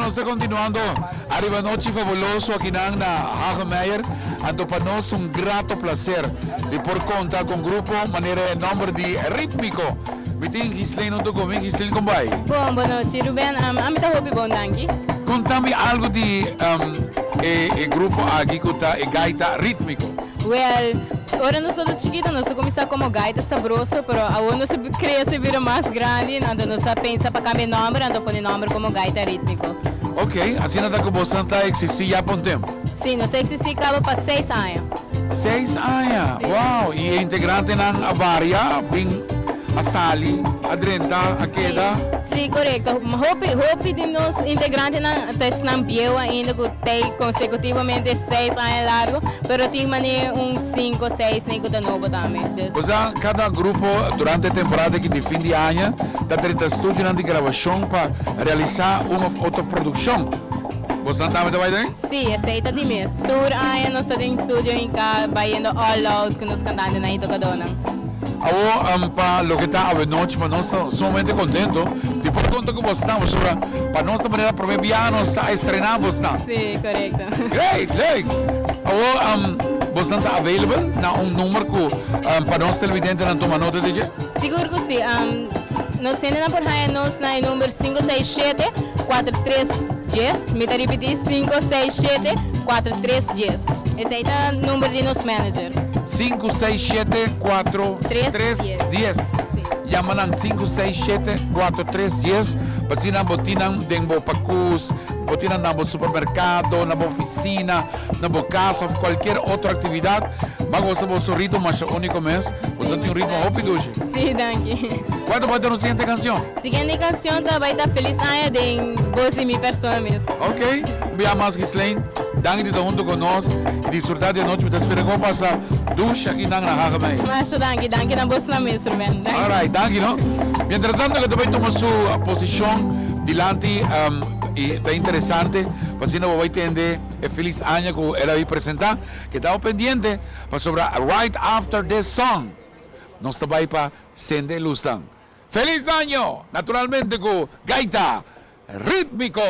nós estamos continuando. Arriba noite fabuloso aqui na Hagemeyer. Ando para nós grato prazer de por conta com o grupo maneira nome de Rítmico. Miting Gislaine não comigo, Gislaine como vai? Bom, boa noite, Ruben. Amita hopi bom danki. Contame algo de grupo aqui que está gaita Rítmico. Well, ora nós estamos chiquito, nós começamos como gaita sabroso, pero agora nós cresce vira mais grande, ando nós pensa para cambiar nome, ando põe nome como gaita rítmico. Ok, assim nada que você está existir já por um tempo. Sim, nós existimos para 6 anos. 6 anos, wow! E integrante na Avaria, bem a Sali, a Drenta, a Queda. Sim, correto. Hopi de nós integrantes na Biel ainda que tem consecutivamente 6 anos largo, pero tem mané 5, 6 nem que tá novo também. Pois cada grupo durante a temporada que de fim de ano está tendo estúdio de gravação para realizar uma outra produção. Você não está me Sim, aceita de mês. Tour ano nós estamos em estúdio em cá, baiando all out que nós cantando na Itocadona. Ahora, para lo que está a noche, para nosotros sumamente contentos. Y por conta que vos estamos, para nuestra manera, primer piano, estrenamos. Sí, correcto. Great. Ahora, vos está available na número que para nuestros televidentes não toma nota de. Seguro que sim. Nos temos por aí nos na número 567 4310. Me tá repetir 567 4310. Esse aí tá o número de nosso manager. 567-4310. Llaman ang 567-4310. Pasina botinang dengbo pacus, botinang nabo supermercado, nabo oficina, nabo casa, qualquer outra atividade. Bago sa vosso ritmo, mas o único mês, você tem um ritmo rápido. Sim, danke. Quando vai ter a seguinte canção? Seguinte canção vai estar feliz ano de voz de minha pessoa mesmo. Ok, via mais Gislaine. Danke de junto conosco e disfrutar de noite. Espero que passa ducha aqui na Hagemeyer. Mas danke na voz na mesmo, Ruben. Alright, danke, no? Mientras tanto, que também toma sua posição dilante e está interessante, assim não vai entender é feliz ano que ela vai apresentar, que estava pendente para sobre right after this song. Nós também para Sende Lustan. Feliz ano, naturalmente com Gaita Rítmico.